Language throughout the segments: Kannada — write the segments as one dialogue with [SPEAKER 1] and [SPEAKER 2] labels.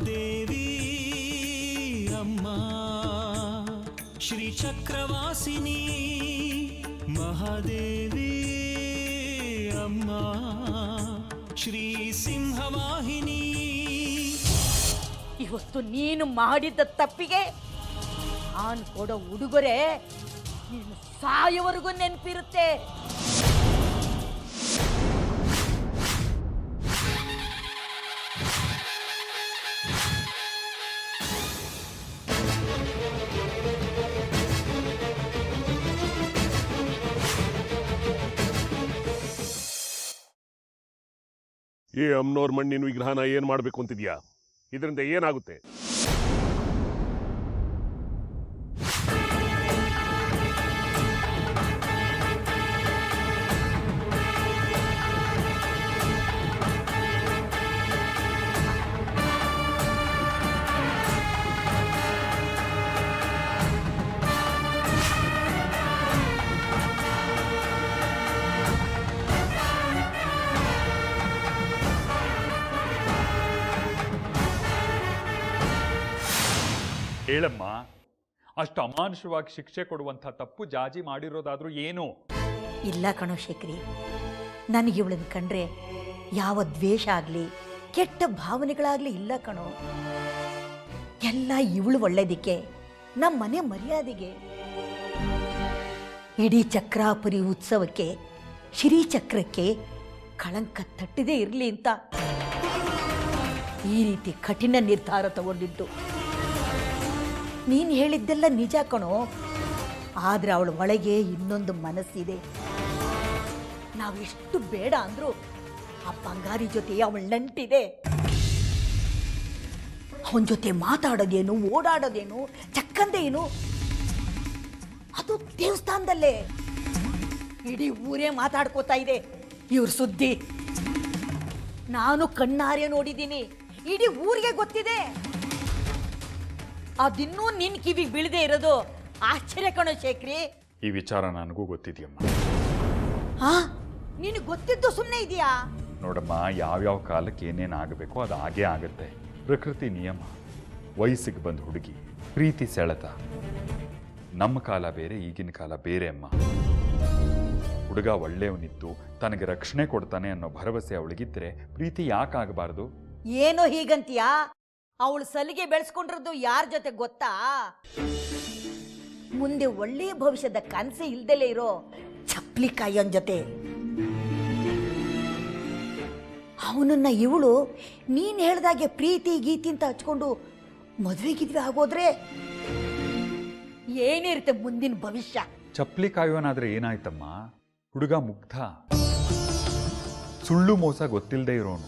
[SPEAKER 1] ಮಹಾದೇವಿ ಅಮ್ಮ ಶ್ರೀ ಚಕ್ರವಾಸಿನಿ ಮಹಾದೇವಿ ಅಮ್ಮ ಶ್ರೀ ಸಿಂಹವಾಹಿನಿ.
[SPEAKER 2] ಇವತ್ತು ನೀನು ಮಾಡಿದ ತಪ್ಪಿಗೆ ನಾನು ಕೊಡೋ ಉಡುಗೊರೆ ನೀನು ಸಾಯೋವರೆಗೂ ನೆನಪಿರುತ್ತೆ.
[SPEAKER 3] ಈ ಅಮ್ಮನವ್ರ ಮಣ್ಣಿನ ವಿಗ್ರಹನ ಏನ್ ಮಾಡ್ಬೇಕು ಅಂತಿದ್ಯಾ? ಇದರಿಂದ ಏನಾಗುತ್ತೆ?
[SPEAKER 4] ಹೇಳಮ್ಮ, ಅಷ್ಟು ಅಮಾನುಷವಾಗಿ ಶಿಕ್ಷೆ ಕೊಡುವಂಥ ತಪ್ಪು ಜಾಜಿ ಮಾಡಿರೋದಾದ್ರೂ ಏನು?
[SPEAKER 2] ಇಲ್ಲ ಕಣೋ ಶೇಖರಿ, ನನಗೆ ಇವಳನ್ನು ಕಂಡ್ರೆ ಯಾವ ದ್ವೇಷ ಆಗಲಿ ಕೆಟ್ಟ ಭಾವನೆಗಳಾಗಲಿ ಇಲ್ಲ ಕಣೋ. ಎಲ್ಲ ಇವಳು ಒಳ್ಳೇದಕ್ಕೆ, ನಮ್ಮ ಮನೆ ಮರ್ಯಾದೆಗೆ. ಇಡೀ ಚಕ್ರಾಪುರಿ ಉತ್ಸವಕ್ಕೆ ಶ್ರೀಚಕ್ರಕ್ಕೆ ಕಳಂಕ ತಟ್ಟದೇ ಇರಲಿ ಅಂತ ಈ ರೀತಿ ಕಠಿಣ ನಿರ್ಧಾರ ತಗೊಂಡಿದ್ದು. ನೀನು ಹೇಳಿದ್ದೆಲ್ಲ ನಿಜ ಕಣೋ, ಆದ್ರೆ ಅವಳ ಒಳಗೆ ಇನ್ನೊಂದು ಮನಸ್ಸಿದೆ. ನಾವೆಷ್ಟು ಬೇಡ ಅಂದ್ರೂ ಆ ಬಂಗಾರಿ ಜೊತೆ ಅವಳ ನಂಟಿದೆ. ಅವನ ಜೊತೆ ಮಾತಾಡೋದೇನು, ಓಡಾಡೋದೇನು, ಚಕ್ಕಂದೇನು, ಅದು ದೇವಸ್ಥಾನದಲ್ಲೇ. ಇಡೀ ಊರೇ ಮಾತಾಡ್ಕೋತಾ ಇದೆ ಇವ್ರ ಸುದ್ದಿ. ನಾನು ಕಣ್ಣಾರೆ ನೋಡಿದ್ದೀನಿ, ಇಡೀ ಊರಿಗೆ ಗೊತ್ತಿದೆ. ಅದಿನ್ನೂ ನಿನ್ ಕಿವಿಗೆ ಬೀಳದೆ ಇರೋದು ಆಶ್ಚರ್ಯ ಕಣೋ ಶೇಖರಿ.
[SPEAKER 4] ಈ ವಿಚಾರ ನನಗೂ ಗೊತ್ತಿದೆಯಮ್ಮ.
[SPEAKER 2] ನಿನಗೆ ಗೊತ್ತಿದ್ದು ಸುಮ್ಮನೆ ಇದೆಯಾ?
[SPEAKER 4] ನೋಡಮ್ಮ, ಯಾವ್ಯಾವ ಕಾಲಕ್ಕೆ ಏನೇನು ಆಗಬೇಕೋ ಅದು ಹಾಗೇ ಆಗುತ್ತೆ. ಪ್ರಕೃತಿ ನಿಯಮ. ವಯಸ್ಸಿಗೆ ಬಂದ ಹುಡುಗಿ, ಪ್ರೀತಿ ಸೆಳೆತ. ನಮ್ಮ ಕಾಲ ಬೇರೆ, ಈಗಿನ ಕಾಲ ಬೇರೆ ಅಮ್ಮ. ಹುಡುಗ ಒಳ್ಳೆಯವನಿದ್ದು ತನಗೆ ರಕ್ಷಣೆ ಕೊಡ್ತಾನೆ ಅನ್ನೋ ಭರವಸೆ ಅವಳಿಗಿದ್ರೆ ಪ್ರೀತಿ ಯಾಕಾಗಬಾರ್ದು?
[SPEAKER 2] ಏನೋ ಹೀಗಂತೀಯಾ? ಅವಳು ಸಲಿಗೆ ಬೆಳೆಸ್ಕೊಂಡಿರೋದು ಯಾರ ಜೊತೆ ಗೊತ್ತಾ? ಮುಂದೆ ಒಳ್ಳೆಯ ಭವಿಷ್ಯದ ಕನಸೆ ಇಲ್ದಲೇ ಇರೋ ಚಪ್ಲಿ ಕಾಯೋನ್ ಜೊತೆ. ಅವನನ್ನ ಇವಳು ನೀನ್ ಹೇಳ್ದಾಗೆ ಪ್ರೀತಿ ಗೀತಿ ಅಂತ ಹಚ್ಕೊಂಡು ಮದುವೆಗಿದ್ವಿ ಆಗೋದ್ರೆ ಏನಿರುತ್ತೆ ಮುಂದಿನ ಭವಿಷ್ಯ?
[SPEAKER 4] ಚಪ್ಲಿ ಕಾಯೋನಾದ್ರೆ ಏನಾಯ್ತಮ್ಮ? ಹುಡುಗ ಮುಗ್ಧ, ಸುಳ್ಳು ಮೋಸ ಗೊತ್ತಿಲ್ಲದೆ ಇರೋನು.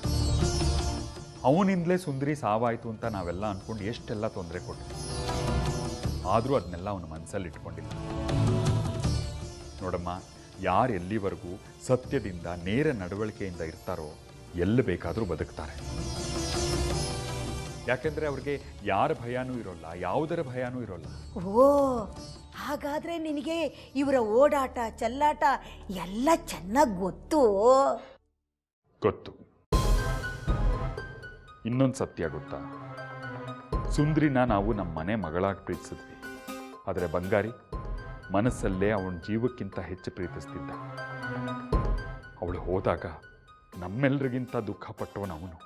[SPEAKER 4] ಅವನಿಂದಲೇ ಸುಂದರಿ ಸಾವಾಯಿತು ಅಂತ ನಾವೆಲ್ಲ ಅಂದ್ಕೊಂಡು ಎಷ್ಟೆಲ್ಲ ತೊಂದರೆ ಕೊಟ್ಟು, ಆದರೂ ಅದನ್ನೆಲ್ಲ ಅವನ ಮನಸ್ಸಲ್ಲಿ ಇಟ್ಕೊಂಡಿಲ್ಲ. ನೋಡಮ್ಮ, ಯಾರು ಎಲ್ಲಿವರೆಗೂ ಸತ್ಯದಿಂದ ನೇರ ನಡವಳಿಕೆಯಿಂದ ಇರ್ತಾರೋ ಎಲ್ಲಿ ಬೇಕಾದರೂ ಬದುಕ್ತಾರೆ. ಯಾಕೆಂದ್ರೆ ಅವ್ರಿಗೆ ಯಾರ ಭಯನೂ ಇರೋಲ್ಲ, ಯಾವುದರ ಭಯನೂ ಇರೋಲ್ಲ.
[SPEAKER 2] ಓ, ಹಾಗಾದ್ರೆ ನಿನಗೆ ಇವರ ಓಡಾಟ ಚೆಲ್ಲಾಟ ಎಲ್ಲ ಚೆನ್ನಾಗಿ ಗೊತ್ತು.
[SPEAKER 4] ಇನ್ನೊಂದು ಸತ್ಯ ಗೊತ್ತಾ? ಸುಂದ್ರಿನ ನಾವು ನಮ್ಮ ಮನೆ ಮಗಳಾಗಿ ಪ್ರೀತಿಸಿದ್ವಿ, ಆದರೆ ಬಂಗಾರಿ ಮನಸ್ಸಲ್ಲೇ ಅವನ ಜೀವಕ್ಕಿಂತ ಹೆಚ್ಚು ಪ್ರೀತಿಸ್ತಿದ್ದ. ಅವಳು ಹೋದಾಗ ನಮ್ಮೆಲ್ಲರಿಗಿಂತ ದುಃಖ ಪಟ್ಟವನು ಅವನು.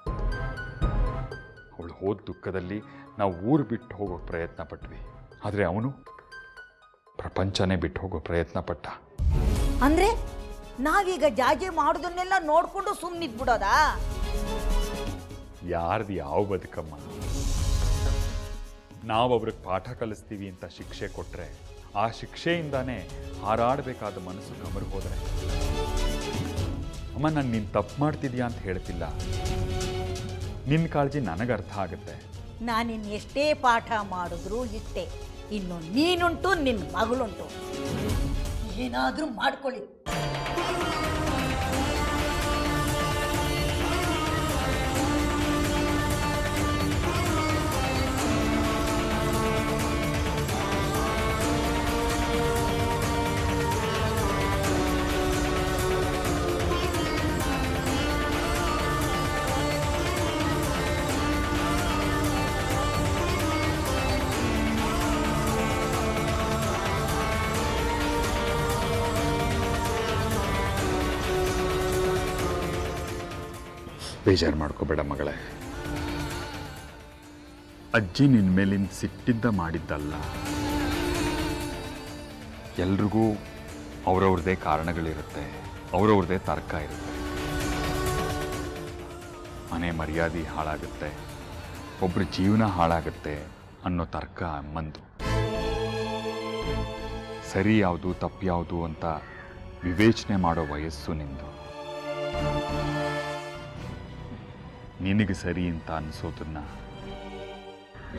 [SPEAKER 4] ಅವಳು ಹೋದ ದುಃಖದಲ್ಲಿ ನಾವು ಊರು ಬಿಟ್ಟು ಹೋಗೋ ಪ್ರಯತ್ನ ಪಟ್ವಿ, ಆದರೆ ಅವನು ಪ್ರಪಂಚನೇ ಬಿಟ್ಟು ಹೋಗೋ ಪ್ರಯತ್ನ ಪಟ್ಟ.
[SPEAKER 2] ಅಂದ್ರೆ ನಾವೀಗ ಜಾಜೆ ಮಾಡೋದನ್ನೆಲ್ಲ ನೋಡ್ಕೊಂಡು ಸುಮ್ಮನಿದ್ಬಿಡೋದಾ?
[SPEAKER 4] ಯಾರ್ದು ಯಾವ ಬದುಕಮ್ಮ? ನಾವು ಅವ್ರಿಗೆ ಪಾಠ ಕಲಿಸ್ತೀವಿ ಅಂತ ಶಿಕ್ಷೆ ಕೊಟ್ಟರೆ ಆ ಶಿಕ್ಷೆಯಿಂದಾನೇ ಹಾರಾಡಬೇಕಾದ ಮನಸ್ಸು ಕಮರು ಹೋದರೆ. ಅಮ್ಮ, ನಾನು ನೀನು ತಪ್ಪು ಮಾಡ್ತಿದ್ಯಾ ಅಂತ ಹೇಳ್ತಿಲ್ಲ, ನಿನ್ನ ಕಾಳಜಿ ನನಗೆ ಅರ್ಥ ಆಗುತ್ತೆ.
[SPEAKER 2] ನಾನಿನ್ ಎಷ್ಟೇ ಪಾಠ ಮಾಡಿದ್ರು ಇಷ್ಟೇ. ಇನ್ನು ನೀನುಂಟು, ನಿನ್ನ ಮಗಳುಂಟು, ಏನಾದರೂ ಮಾಡ್ಕೊಳ್ಳಿ.
[SPEAKER 4] ಬೇಜಾರು ಮಾಡ್ಕೋಬೇಡ ಮಗಳೇ. ಅಜ್ಜಿ ನಿನ್ನ ಮೇಲಿನ ಸಿಟ್ಟಿಂದ ಮಾಡಿದ್ದಲ್ಲ. ಎಲ್ರಿಗೂ ಅವ್ರವ್ರದ್ದೇ ಕಾರಣಗಳಿರುತ್ತೆ, ಅವ್ರವ್ರದ್ದೇ ತರ್ಕ ಇರುತ್ತೆ. ಮನೆ ಮರ್ಯಾದೆ ಹಾಳಾಗುತ್ತೆ, ಒಬ್ಬರ ಜೀವನ ಹಾಳಾಗುತ್ತೆ ಅನ್ನೋ ತರ್ಕ ಅಮ್ಮಂದು. ಸರಿ ಯಾವುದು ತಪ್ಪು ಯಾವುದು ಅಂತ ವಿವೇಚನೆ ಮಾಡೋ ವಯಸ್ಸು ನಿಂದು. ನಿನಗೆ ಸರಿ ಅಂತ ಅನಿಸೋದನ್ನ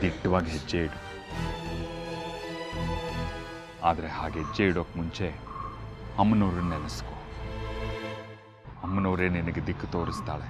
[SPEAKER 4] ದಿಟ್ಟವಾಗಿ ಹೆಜ್ಜೆ ಇಡು. ಆದರೆ ಹಾಗೆ ಹೆಜ್ಜೆ ಇಡೋಕೆ ಮುಂಚೆ ಅಮ್ಮನವ್ರನ್ನ ನೆನೆಸ್ಕೊ. ಅಮ್ಮನವರೇ ನಿನಗೆ ದಿಕ್ಕು ತೋರಿಸ್ತಾಳೆ.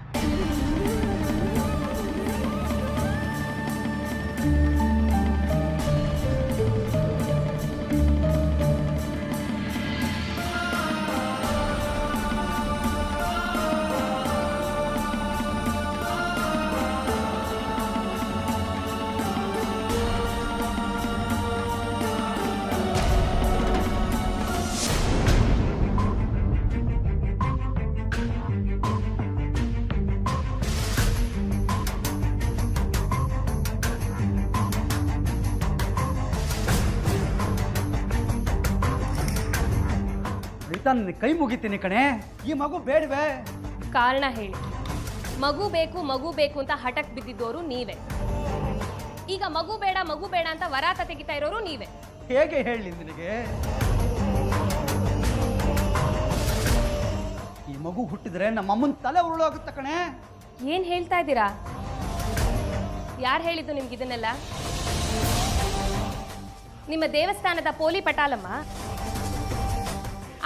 [SPEAKER 5] ನನ್ನ ಕೈ ಮುಗಿತೀನಿ ಕಣೆ, ಈ ಮಗು ಬೇಡವೇ?
[SPEAKER 6] ಕಾರಣ ಹೇಳಿ. ಮಗು ಬೇಕು ಅಂತ ಹಠಕ್ ಬಿದ್ದಿದ್ದೋರು ನೀವೇ. ಈಗ ಮಗು ಬೇಡ ಅಂತ ವರಾತ ತೆಗಿತಾ ಇರೋರು ನೀವೇ.
[SPEAKER 5] ಹೇಗೆ ಹೇಳಿ ನಿನಗೆ? ಈ ಮಗು ಹುಟ್ಟಿದ್ರೆ ನಮ್ಮ ಅಮ್ಮನ ತಲೆ ಉರುಳೋಗುತ್ತೆ ಕಣೆ.
[SPEAKER 6] ಏನ್ ಹೇಳ್ತಾ ಇದ್ದೀರಾ? ಯಾರು ಹೇಳಿದ್ದು ನಿಮ್ಗೆ ಇದನ್ನೆಲ್ಲ? ನಿಮ್ಮ ದೇವಸ್ಥಾನದ ಪೋಲಿ ಪಟಾಲಮ್ಮ.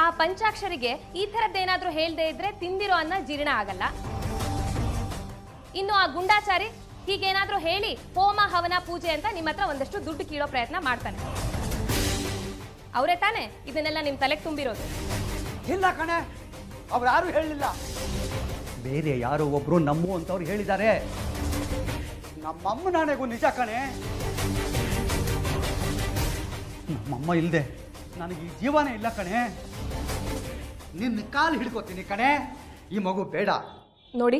[SPEAKER 6] ಆ ಪಂಚಾಕ್ಷರಿಗೆ ಈ ಥರದ್ದೇನಾದ್ರೂ ಹೇಳ್ದೇ ಇದ್ರೆ ತಿಂದಿರೋ ಅನ್ನ ಜೀರ್ಣ ಆಗಲ್ಲ. ಇನ್ನು ಆ ಗುಂಡಾಚಾರಿ ಹೀಗೇನಾದ್ರೂ ಹೇಳಿ ಹೋಮ ಹವನ ಪೂಜೆ ಅಂತ ನಿಮ್ಮ ಹತ್ರ ಒಂದಷ್ಟು ದುಡ್ಡು ಕೀಳೋ ಪ್ರಯತ್ನ ಮಾಡ್ತಾನೆ. ಅವರೇ ತಾನೇ ಇದನ್ನೆಲ್ಲ ನಿಮ್ಮ ತಲೆಗೆ ತುಂಬಿರೋದು?
[SPEAKER 5] ಇಲ್ಲ ಕಣೆ, ಅವ್ರು ಯಾರು ಹೇಳಿಲ್ಲ. ಬೇರೆ ಯಾರೋ ಒಬ್ರು ನಮ್ಮು ಅಂತವ್ರು ಹೇಳಿದ್ದಾರೆ. ನಮ್ಮಮ್ಮ ನಾನೆಗೂ ನಿಜ ಕಣೆ. ನಮ್ಮಮ್ಮ ಇಲ್ಲದೆ ನನಗೆ ಈ ಜೀವನ ಇಲ್ಲ ಕಣೆ. ನಿನ್ನ ಕಾಲು ಹಿಡ್ಕೋತೀನಿ ಕಣೆ, ಈ ಮಗು ಬೇಡ.
[SPEAKER 6] ನೋಡಿ,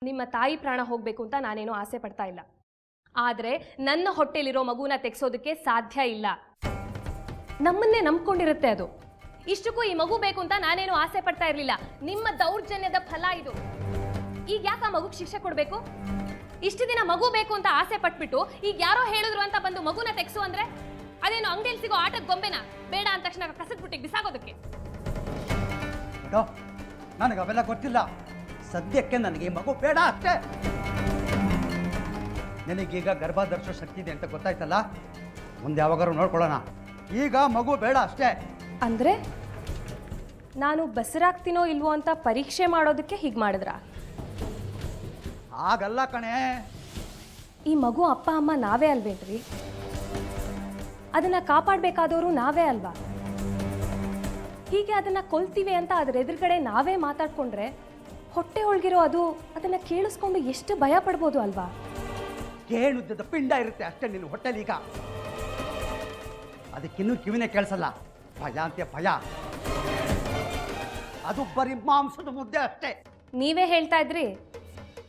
[SPEAKER 6] ನಿಮ್ಮ ತಾಯಿ ಪ್ರಾಣ ಹೋಗ್ಬೇಕು ಅಂತ ನಾನೇನು ಆಸೆ ಪಡ್ತಾ ಇಲ್ಲ. ಆದ್ರೆ ನನ್ನ ಹೊಟ್ಟೆಲಿರೋ ಮಗುನ ತೆಗ್ಸೋದಕ್ಕೆ ಸಾಧ್ಯ ಇಲ್ಲ. ನಮ್ಮನ್ನೇ ನಂಬ್ಕೊಂಡಿರುತ್ತೆ ಅದು. ಇಷ್ಟಕ್ಕೂ ಈ ಮಗು ಬೇಕು ಅಂತ ನಾನೇನು ಆಸೆ ಪಡ್ತಾ ಇರ್ಲಿಲ್ಲ. ನಿಮ್ಮ ದೌರ್ಜನ್ಯದ ಫಲ ಇದು. ಈಗ ಯಾಕೆ ಆ ಮಗುಗೆ ಶಿಕ್ಷೆ ಕೊಡ್ಬೇಕು? ಇಷ್ಟು ದಿನ ಮಗು ಬೇಕು ಅಂತ ಆಸೆ ಪಟ್ಬಿಟ್ಟು ಈಗ ಯಾರೋ ಹೇಳಿದ್ರು ಅಂತ ಬಂದು ಮಗುನ ತೆಗ್ಸು ಅಂದ್ರೆ ಅದೇನು ಅಂಗಡಿಯಲ್ಲಿ ಸಿಗೋ ಆಟದ ಗೊಂಬೆನ ಬೇಡ ಅಂದ ತಕ್ಷಣ ಕಸದ ಬುಟ್ಟಿಗೆ ಬಿಸಾಗೋದಕ್ಕೆ?
[SPEAKER 5] ನನಗೆ ಅವೆಲ್ಲ ಗೊತ್ತಿಲ್ಲ. ಸದ್ಯಕ್ಕೆ ನನಗೆ ಈ ಮಗು ಬೇಡ ಅಷ್ಟೇ. ನನಗೀಗ ಗರ್ಭ ಧರಿಸೋ ಶಕ್ತಿ ಇದೆ ಅಂತ ಗೊತ್ತಾಯ್ತಲ್ಲ, ಮುಂದೆ ಯಾವಾಗಾರು ನೋಡ್ಕೊಳ್ಳೋಣ. ಈಗ ಮಗು ಬೇಡ ಅಷ್ಟೇ.
[SPEAKER 6] ಅಂದ್ರೆ ನಾನು ಬಸರಾಗ್ತೀನೋ ಇಲ್ವೋ ಅಂತ ಪರೀಕ್ಷೆ ಮಾಡೋದಕ್ಕೆ ಹೀಗೆ ಮಾಡಿದ್ರ?
[SPEAKER 5] ಆಗಲ್ಲ ಕಣೆ.
[SPEAKER 6] ಈ ಮಗು ಅಪ್ಪ ಅಮ್ಮ ನಾವೇ ಅಲ್ವೇನ್ರಿ? ಅದನ್ನ ಕಾಪಾಡಬೇಕಾದವರು ನಾವೇ ಅಲ್ವಾ? ಹೀಗೆ ಅದನ್ನ ಕೊಲ್ತೀವಿ ಅಂತ ಅದ್ರ ಎದುರುಗಡೆ ನಾವೇ ಮಾತಾಡ್ಕೊಂಡ್ರೆ ಹೊಟ್ಟೆ ಒಳಗಿರೋ ಅದು ಅದನ್ನ ಕೇಳಿಸ್ಕೊಂಡು ಎಷ್ಟು ಭಯ ಪಡ್ಬೋದು ಅಲ್ವಾ?
[SPEAKER 5] ಕೇಳುದ್ದದ ಪಿಂಡ ಇರುತ್ತೆ ಅಷ್ಟೇ ನಿನ್ನ ಹೊಟ್ಟೆಲಿ. ಈಗ ಅದಕ್ಕಿನ್ನೂ ಕಿವಿನೇ ಕೇಳಿಸಲ್ಲ. ಭಯ ಅಂತೆ ಭಯ. ಅದು ಬರೀ ಮಾಂಸದ ಮುದ್ದೆ ಅಷ್ಟೇ.
[SPEAKER 6] ನೀವೇ ಹೇಳ್ತಾ ಇದ್ರಿ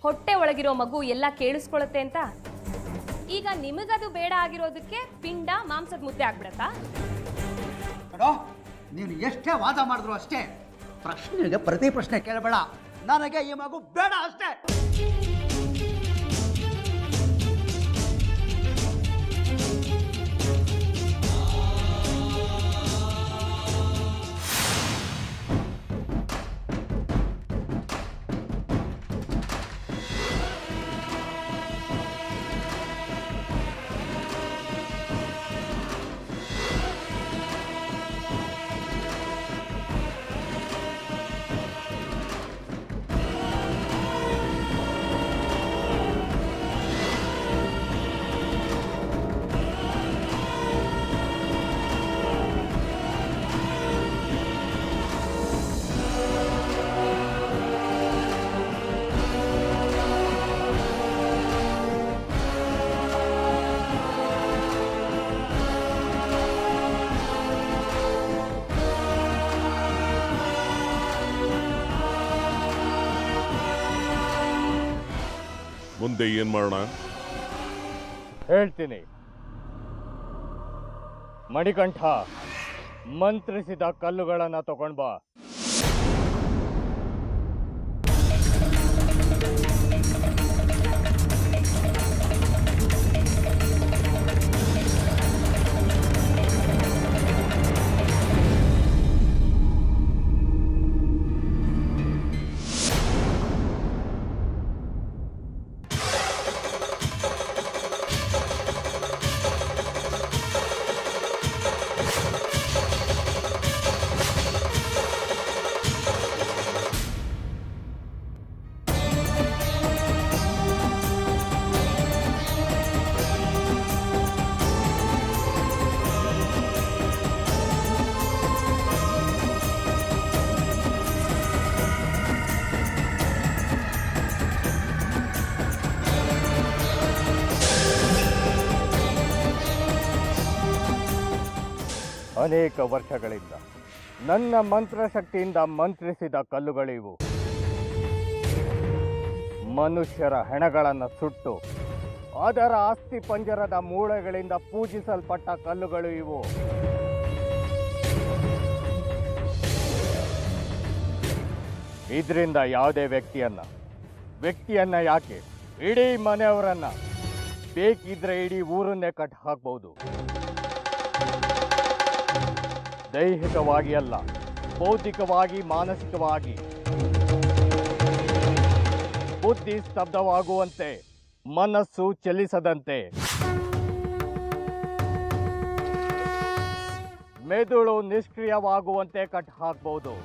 [SPEAKER 6] ಹೊಟ್ಟೆ ಒಳಗಿರೋ ಮಗು ಎಲ್ಲ ಕೇಳಿಸ್ಕೊಳತ್ತೆ ಅಂತ. ಈಗ ನಿಮಗದು ಬೇಡ ಆಗಿರೋದಕ್ಕೆ ಪಿಂಡ ಮಾಂಸದ ಮುದ್ದೆ ಆಗ್ಬಿಡತ್ತಾ?
[SPEAKER 5] ನೋಡೋ, ನೀನು ಎಷ್ಟೇ ವಾದ ಮಾಡಿದ್ರು ಅಷ್ಟೇ, ಪ್ರಶ್ನೆಗೆ ಪ್ರತಿ ಪ್ರಶ್ನೆ ಕೇಳಬೇಡ. ನನಗೆ ಈ ಮಗು ಬೇಡ ಅಷ್ಟೇ.
[SPEAKER 3] ಮುಂದೆ ಏನ್ ಮಾಡೋಣ?
[SPEAKER 7] ಹೇಳ್ತೀನಿ. ಮಣಿಕಂಠ, ಮಂತ್ರಿಸಿದ ಕಲ್ಲುಗಳನ್ನು ತಗೊಂಡ್ ಬಾ. ಅನೇಕ ವರ್ಷಗಳಿಂದ ನನ್ನ ಮಂತ್ರಶಕ್ತಿಯಿಂದ ಮಂತ್ರಿಸಿದ ಕಲ್ಲುಗಳಿವು. ಮನುಷ್ಯರ ಹೆಣಗಳನ್ನು ಸುಟ್ಟು ಅದರ ಅಸ್ಥಿ ಪಂಜರದ ಮೂಳೆಗಳಿಂದ ಪೂಜಿಸಲ್ಪಟ್ಟ ಕಲ್ಲುಗಳು ಇವು. ಇದರಿಂದ ಯಾವುದೇ ವ್ಯಕ್ತಿಯನ್ನ ಯಾಕೆ, ಇಡೀ ಮನೆಯವರನ್ನ, ಬೇಕಿದ್ರೆ ಇಡೀ ಊರನ್ನೇ ಕಟ್ ಹಾಕ್ಬಹುದು. ದೈಹಿಕವಾಗಿ ಅಲ್ಲ, ಬೌದ್ಧಿಕವಾಗಿ, ಮಾನಸಿಕವಾಗಿ ಬುದ್ಧಿ ಸ್ತಬ್ಧವಾಗುವಂತೆ, ಮನಸ್ಸು ಚಲಿಸದಂತೆ, ಮೆದುಳು ನಿಷ್ಕ್ರಿಯವಾಗುವಂತೆ ಕಟ್ ಹಾಕಬಹುದು.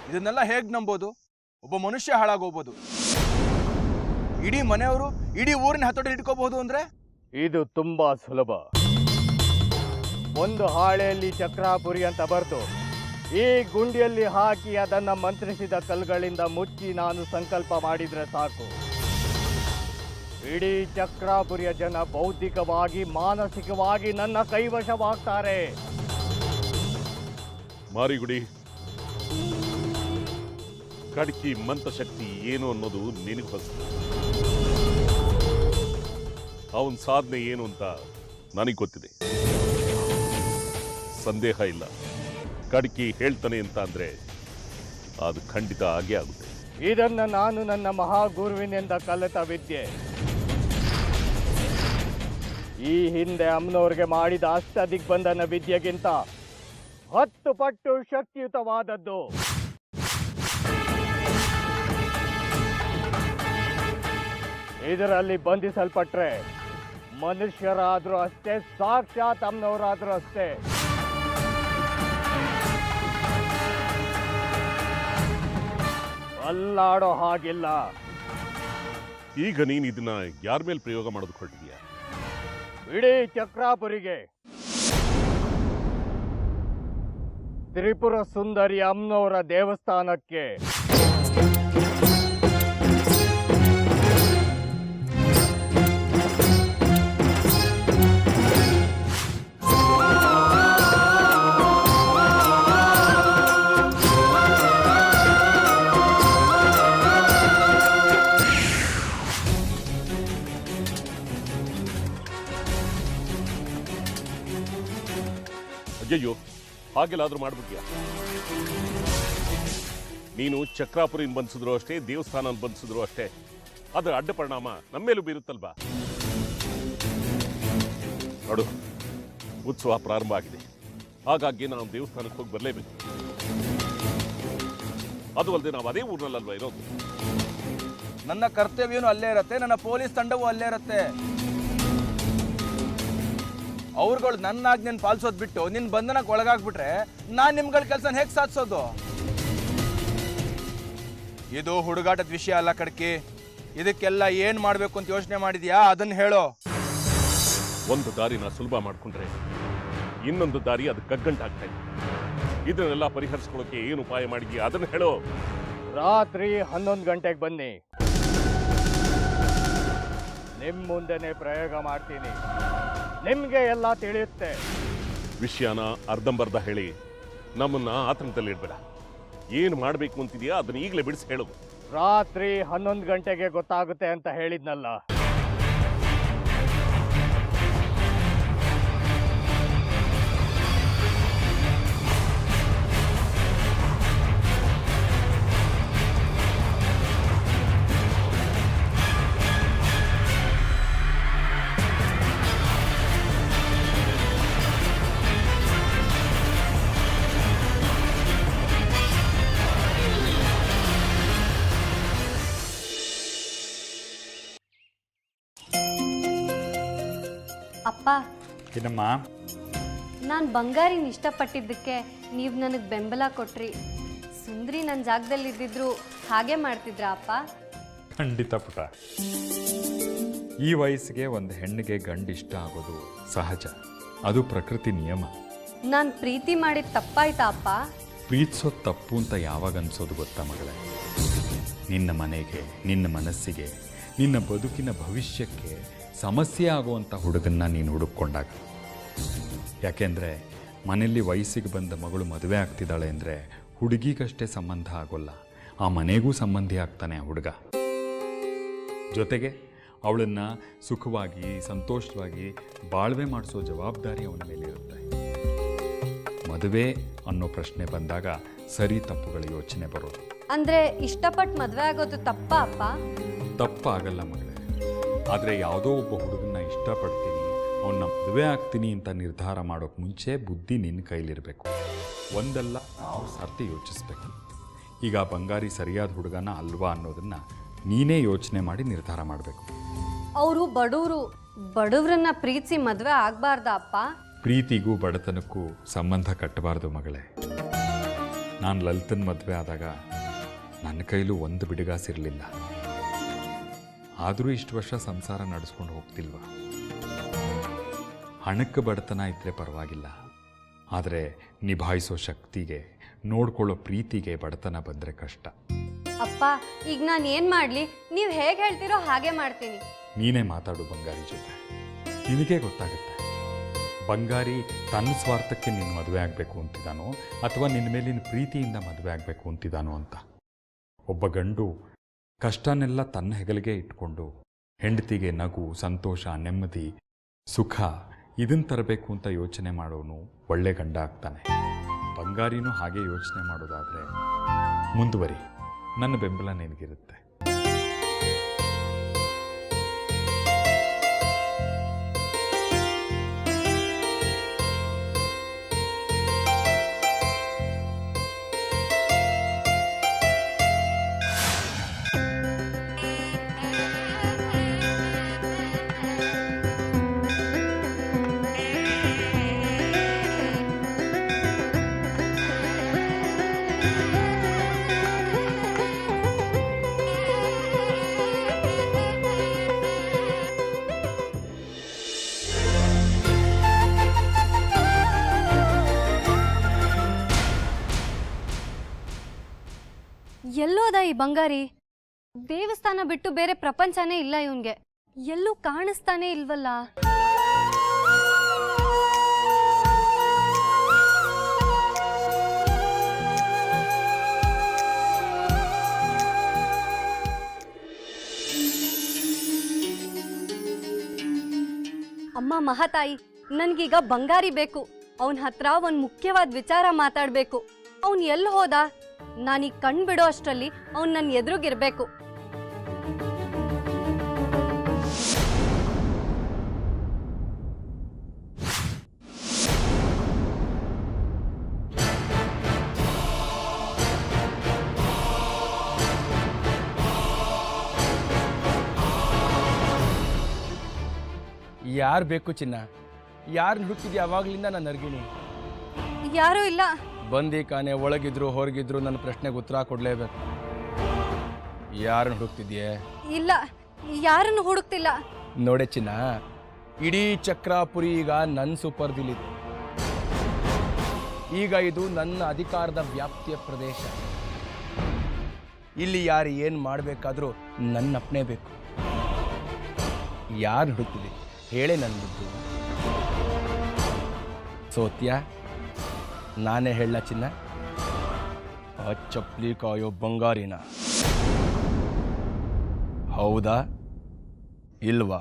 [SPEAKER 8] ಇದನ್ನೆಲ್ಲ ಹೇಗೆ ನಂಬೋದು? ಒಬ್ಬ ಮನುಷ್ಯ ಹಾಳಾಗೋಗ್ಬೋದು, ಇಡೀ ಮನೆಯವರು, ಇಡೀ ಊರಿನ ಹತೋಟಿ ಇಟ್ಕೋಬಹುದು ಅಂದ್ರೆ?
[SPEAKER 7] ಇದು ತುಂಬಾ ಸುಲಭ. ಒಂದು ಹಾಳೆಯಲ್ಲಿ ಚಕ್ರಾಪುರಿ ಅಂತ ಬರೆದು ಈ ಗುಂಡಿಯಲ್ಲಿ ಹಾಕಿ ಅದನ್ನ ಮಂತ್ರಿಸಿದ ಕಲ್ಲುಗಳಿಂದ ಮುಚ್ಚಿ ನಾನು ಸಂಕಲ್ಪ ಮಾಡಿದ್ರೆ ಸಾಕು. ಇಡೀ ಚಕ್ರಾಪುರಿಯ ಜನ ಬೌದ್ಧಿಕವಾಗಿ, ಮಾನಸಿಕವಾಗಿ ನನ್ನ ಕೈವಶವಾಗ್ತಾರೆ.
[SPEAKER 3] ಮಾರಿಗುಡಿ, ಕಡ್ಕಿ ಮಂತ್ರಶಕ್ತಿ ಏನು ಅನ್ನೋದು ನಿನಗೆ ಹೊಸ. ಅವನ ಸಾಧನೆ ಏನು ಅಂತ ನನಗೆ ಗೊತ್ತಿದೆ, ಸಂದೇಹ ಇಲ್ಲ. ಕಡ್ಕಿ ಹೇಳ್ತಾನೆ ಅಂತ ಅಂದ್ರೆ ಅದು ಖಂಡಿತ ಆಗೇ ಆಗುತ್ತೆ.
[SPEAKER 7] ಇದನ್ನ ನಾನು ನನ್ನ ಮಹಾಗುರುವಿನಿಂದ ಕಲಿತ ವಿದ್ಯೆ. ಈ ಹಿಂದೆ ಅಮ್ಮನವ್ರಿಗೆ ಮಾಡಿದ ಅಷ್ಟದಿಗ್ಬಂಧನ ವಿದ್ಯೆಗಿಂತ 10 ಪಟ್ಟು ಶಕ್ತಿಯುತವಾದದ್ದು. ಇದರಲ್ಲಿ ಬಂಧಿಸಲ್ಪಟ್ರೆ ಮನುಷ್ಯರಾದ್ರೂ ಅಷ್ಟೇ, ಸಾಕ್ಷಾತ್ ಅಮ್ಮನವರಾದ್ರೂ ಅಷ್ಟೇ. ಅಲ್ಲಾಡೋ ಹಾಗಿಲ್ಲ.
[SPEAKER 3] ಈಗ ನೀನು ಇದನ್ನ ಯಾರ ಮೇಲೆ ಪ್ರಯೋಗ ಮಾಡೋದಕ್ಕೆ ಹೊರಟಿದ್ಯಾ?
[SPEAKER 7] ಇಡೀ ಚಕ್ರಾಪುರಿಗೆ, ತ್ರಿಪುರ ಸುಂದರಿ ಅಮ್ಮನವರ ದೇವಸ್ಥಾನಕ್ಕೆ.
[SPEAKER 3] ಅಯ್ಯಯ್ಯೋ, ಹಾಗೆಲ್ಲಾದ್ರೂ ಮಾಡ್ಬಿಟ್ಯಾ? ನೀನು ಚಕ್ರಾಪುರಿನ ಬಂಧಿಸಿದ್ರು ಅಷ್ಟೇ, ದೇವಸ್ಥಾನ ಬಂಧಿಸಿದ್ರು ಅಷ್ಟೇ, ಅದರ ಅಡ್ಡ ಪರಿಣಾಮ ನಮ್ಮೇಲೂ ಬೀರುತ್ತಲ್ವಾ? ನೋಡು, ಉತ್ಸವ ಪ್ರಾರಂಭ ಆಗಿದೆ, ಹಾಗಾಗಿ ನಾವು ದೇವಸ್ಥಾನಕ್ಕೆ ಹೋಗಿ ಬರಲೇಬೇಕು. ಅದು ಅಲ್ಲದೆ ನಾವು ಅದೇ ಊರಿನಲ್ಲಲ್ವ ಇರೋದು.
[SPEAKER 8] ನನ್ನ ಕರ್ತವ್ಯನೂ ಅಲ್ಲೇ ಇರುತ್ತೆ, ನನ್ನ ಪೊಲೀಸ್ ತಂಡವೂ ಅಲ್ಲೇ ಇರುತ್ತೆ. ಅವ್ರುಗಳು ನನ್ನ ಆಜ್ಞೆನ ಪಾಲಿಸೋದು ಬಿಟ್ಟು ನಿನ್ನ ಬಂಧನಕ್ಕೆ ಒಳಗಾಗ್ಬಿಟ್ರೆ ನಾನು ನಿಮ್ಗಳ ಕೆಲಸ ಹೇಗೆ ಸಾಧಿಸೋದು? ಇದು ಹುಡುಗಾಟದ ವಿಷಯ ಅಲ್ಲ ಕಡ್ಕಿ. ಇದಕ್ಕೆಲ್ಲ ಏನ್ ಮಾಡ್ಬೇಕು ಅಂತ ಯೋಚನೆ ಮಾಡಿದ್ಯಾ ಅದನ್ನ ಹೇಳೋ.
[SPEAKER 3] ಒಂದು ದಾರಿನ ಸುಲಭ ಮಾಡ್ಕೊಂಡ್ರೆ ಇನ್ನೊಂದು ದಾರಿ ಅದು ಕಗ್ಗಂಟಾಗ್ತಾ ಇದೆ. ಇದನ್ನೆಲ್ಲ ಪರಿಹರಿಸ್ಕೊಳ್ಳೋಕೆ ಏನು ಉಪಾಯ ಮಾಡಿದ್ಯಾ ಅದನ್ನ ಹೇಳೋ.
[SPEAKER 7] ರಾತ್ರಿ 11 ಗಂಟೆಗೆ ಬನ್ನಿ, ನಿಮ್ ಮುಂದೆನೆ ಪ್ರಯೋಗ ಮಾಡ್ತೀನಿ, ನಿಮ್ಗೆ ಎಲ್ಲ ತಿಳಿಯುತ್ತೆ.
[SPEAKER 3] ವಿಷಯನ ಅರ್ಧಂಬರ್ಧ ಹೇಳಿ ನಮ್ಮನ್ನ ಆತಂಕದಲ್ಲಿ ಇಡ್ಬೇಡ. ಏನು ಮಾಡಬೇಕು ಅಂತಿದ್ಯಾ ಅದನ್ನ ಈಗಲೇ ಬಿಡಿಸಿ ಹೇಳು.
[SPEAKER 7] ರಾತ್ರಿ 11 ಗಂಟೆಗೆ ಗೊತ್ತಾಗುತ್ತೆ ಅಂತ ಹೇಳಿದ್ನಲ್ಲ.
[SPEAKER 9] ಅಪ್ಪ,
[SPEAKER 4] ಏನಮ್ಮ?
[SPEAKER 9] ನಾನು ಬಂಗಾರಿನ ಇಷ್ಟಪಟ್ಟಿದ್ದಕ್ಕೆ ನೀವು ನನಗೆ ಬೆಂಬಲ ಕೊಟ್ರಿ. ಸುಂದ್ರಿ ನನ್ನ ಜಾಗದಲ್ಲಿ ಇದ್ದಿದ್ರು ಹಾಗೆ ಮಾಡ್ತಿದ್ರಾ ಅಪ್ಪ?
[SPEAKER 4] ಖಂಡಿತ ಪುಟ. ಈ ವಯಸ್ಸಿಗೆ ಒಂದು ಹೆಣ್ಣಿಗೆ ಗಂಡು ಇಷ್ಟ ಆಗೋದು ಸಹಜ, ಅದು ಪ್ರಕೃತಿ ನಿಯಮ.
[SPEAKER 9] ನಾನು ಪ್ರೀತಿ ಮಾಡಿದ ತಪ್ಪಾಯ್ತಾ ಅಪ್ಪ?
[SPEAKER 4] ಪ್ರೀತಿಸೋದು ತಪ್ಪು ಅಂತ ಯಾವಾಗ ಅನ್ಸೋದು ಗೊತ್ತಾ ಮಗಳೇ? ನಿನ್ನ ಮನೆಗೆ, ನಿನ್ನ ಮನಸ್ಸಿಗೆ, ನಿನ್ನ ಬದುಕಿನ ಭವಿಷ್ಯಕ್ಕೆ ಸಮಸ್ಯೆ ಆಗುವಂಥ ಹುಡುಗನ್ನ ನೀನು ಹುಡುಕೊಂಡಾಗ. ಯಾಕೆಂದರೆ ಮನೆಯಲ್ಲಿ ವಯಸ್ಸಿಗೆ ಬಂದ ಮಗಳು ಮದುವೆ ಆಗ್ತಿದ್ದಾಳೆ ಅಂದರೆ ಹುಡುಗಿಗಷ್ಟೇ ಸಂಬಂಧ ಆಗೋಲ್ಲ, ಆ ಮನೆಗೂ ಸಂಬಂಧಿ ಆಗ್ತಾನೆ ಆ ಹುಡುಗ. ಜೊತೆಗೆ ಅವಳನ್ನು ಸುಖವಾಗಿ ಸಂತೋಷವಾಗಿ ಬಾಳ್ವೆ ಮಾಡಿಸೋ ಜವಾಬ್ದಾರಿ ಅವನ ಮೇಲೆ ಇರುತ್ತೆ. ಮದುವೆ ಅನ್ನೋ ಪ್ರಶ್ನೆ ಬಂದಾಗ ಸರಿ ತಪ್ಪುಗಳ ಯೋಚನೆ ಬರೋದು.
[SPEAKER 9] ಅಂದರೆ ಇಷ್ಟಪಟ್ಟು ಮದುವೆ ಆಗೋದು ತಪ್ಪಾ ಅಪ್ಪ?
[SPEAKER 4] ತಪ್ಪಾಗಲ್ಲ ಮಗಳೇ, ಆದರೆ ಯಾವುದೋ ಒಬ್ಬ ಹುಡುಗನ್ನ ಇಷ್ಟಪಡ್ತೀನಿ, ಅವನ್ನ ಮದುವೆ ಆಗ್ತೀನಿ ಅಂತ ನಿರ್ಧಾರ ಮಾಡೋಕ್ಕೆ ಮುಂಚೆ ಬುದ್ಧಿ ನಿನ್ನ ಕೈಲಿರಬೇಕು. ಒಂದಲ್ಲ ನಾವು ಸರ್ತಿ ಯೋಚಿಸ್ಬೇಕು. ಈಗ ಬಂಗಾರಿ ಸರಿಯಾದ ಹುಡುಗನ ಅಲ್ವಾ ಅನ್ನೋದನ್ನು ನೀನೇ ಯೋಚನೆ ಮಾಡಿ ನಿರ್ಧಾರ ಮಾಡಬೇಕು.
[SPEAKER 9] ಅವರು ಬಡವ್ರನ್ನ ಪ್ರೀತಿಸಿ ಮದುವೆ ಆಗಬಾರ್ದಾ ಅಪ್ಪ?
[SPEAKER 4] ಪ್ರೀತಿಗೂ ಬಡತನಕ್ಕೂ ಸಂಬಂಧ ಕಟ್ಟಬಾರ್ದು ಮಗಳೇ. ನಾನು ಲಲಿತನ ಮದುವೆ ಆದಾಗ ನನ್ನ ಕೈಲೂ ಒಂದು ಬಿಡುಗಾಸಿರಲಿಲ್ಲ. ಆದರೂ ಇಷ್ಟು ವರ್ಷ ಸಂಸಾರ ನಡೆಸ್ಕೊಂಡು ಹೋಗ್ತಿಲ್ವ? ಹಣಕ್ಕೆ ಬಡತನ ಇದ್ದರೆ ಪರವಾಗಿಲ್ಲ, ಆದರೆ ನಿಭಾಯಿಸೋ ಶಕ್ತಿಗೆ, ನೋಡ್ಕೊಳ್ಳೋ ಪ್ರೀತಿಗೆ ಬಡತನ ಬಂದರೆ ಕಷ್ಟ.
[SPEAKER 9] ಅಪ್ಪ, ಈಗ ನಾನು ಏನು ಮಾಡಲಿ? ನೀವು ಹೇಗೆ ಹೇಳ್ತೀರೋ ಹಾಗೆ ಮಾಡ್ತೀನಿ.
[SPEAKER 4] ನೀನೇ ಮಾತಾಡು ಬಂಗಾರಿ ಜೊತೆ, ನಿನಗೇ ಗೊತ್ತಾಗುತ್ತೆ. ಬಂಗಾರಿ ತನ್ನ ಸ್ವಾರ್ಥಕ್ಕೆ ನೀನು ಮದುವೆ ಆಗಬೇಕು ಅಂತಿದ್ದಾನೋ ಅಥವಾ ನಿನ್ನ ಮೇಲಿನ ಪ್ರೀತಿಯಿಂದ ಮದುವೆ ಆಗಬೇಕು ಅಂತಿದ್ದಾನೋ ಅಂತ. ಒಬ್ಬ ಗಂಡು ಕಷ್ಟನೆಲ್ಲ ತನ್ನ ಹೆಗಲಿಗೆ ಇಟ್ಕೊಂಡು ಹೆಂಡತಿಗೆ ನಗು, ಸಂತೋಷ, ನೆಮ್ಮದಿ, ಸುಖ ಇದನ್ನು ತರಬೇಕು ಅಂತ ಯೋಚನೆ ಮಾಡೋನು ಒಳ್ಳೆ ಗಂಡ ಆಗ್ತಾನೆ. ಬಂಗಾರಿನೂ ಹಾಗೆ ಯೋಚನೆ ಮಾಡೋದಾದರೆ ಮುಂದುವರಿ, ನನ್ನ ಬೆಂಬಲ ನಿನಗಿರುತ್ತೆ.
[SPEAKER 9] ಎಲ್ಲೋದ ಈ ಬಂಗಾರಿ? ದೇವಸ್ಥಾನ ಬಿಟ್ಟು ಬೇರೆ ಪ್ರಪಂಚನೇ ಇಲ್ಲ ಇವನ್ಗೆ. ಎಲ್ಲೂ ಕಾಣಿಸ್ತಾನೆ ಇಲ್ವಲ್ಲ. ಅಮ್ಮ ಮಹಾತಾಯಿ, ನನ್ಗೀಗ ಬಂಗಾರಿ ಬೇಕು. ಅವನ ಹತ್ರ ಒಂದು ಮುಖ್ಯವಾದ ವಿಚಾರ ಮಾತಾಡ್ಬೇಕು. ಅವನ್ ಎಲ್ಲಿ ಹೋದ? ನಾನೀಗ ಕಣ್ ಬಿಡೋ ಅಷ್ಟರಲ್ಲಿ ಅವ್ನು ನನ್ನ ಎದುರುಗಿರ್ಬೇಕು.
[SPEAKER 7] ಯಾರು ಬೇಕು ಚಿನ್ನ? ಯಾರನ್ನ ಹುಡುಕ್ತಿದ್ಯಾ ಅವಾಗ್ಲಿಂದ ನಾನು ಅರ್ಗಿಣಿ?
[SPEAKER 9] ಯಾರೂ ಇಲ್ಲ.
[SPEAKER 7] ಬಂದಿ ಕಾನೆ ಒಳಗಿದ್ರು ಹೊರಗಿದ್ರು ನನ್ನ ಪ್ರಶ್ನೆಗೆ ಉತ್ತರ ಕೊಡಲೇಬೇಕು. ಯಾರನ್ನ ಹುಡುಕ್ತಿದ್ಯೆ?
[SPEAKER 9] ಇಲ್ಲ, ಯಾರನ್ನು ಹುಡುಕ್ತಿಲ್ಲ.
[SPEAKER 7] ನೋಡೆ ಚಿನ್ನ, ಇಡೀ ಚಕ್ರಾಪುರಿ ಈಗ ನನ್ನ ಸುಪರ್ದಿಲಿದೆ. ಈಗ ಇದು ನನ್ನ ಅಧಿಕಾರದ ವ್ಯಾಪ್ತಿಯ ಪ್ರದೇಶ. ಇಲ್ಲಿ ಯಾರು ಏನು ಮಾಡಬೇಕಾದ್ರೂ ನನ್ನ ಅಪ್ಪಣೆ ಬೇಕು. ಯಾರು ಹುಡುಕ್ತಿದೆ ಹೇಳೇ ನನ್ನ ಮುದ್ದು. ಸೋತ್ಯಾ? ನಾನೇ ಹೇಳ ಚಿನ್ನ, ಆ ಚಪ್ಪಲಿ ಕಾಯೋ ಬಂಗಾರಿನ? ಹೌದಾ ಇಲ್ವಾ?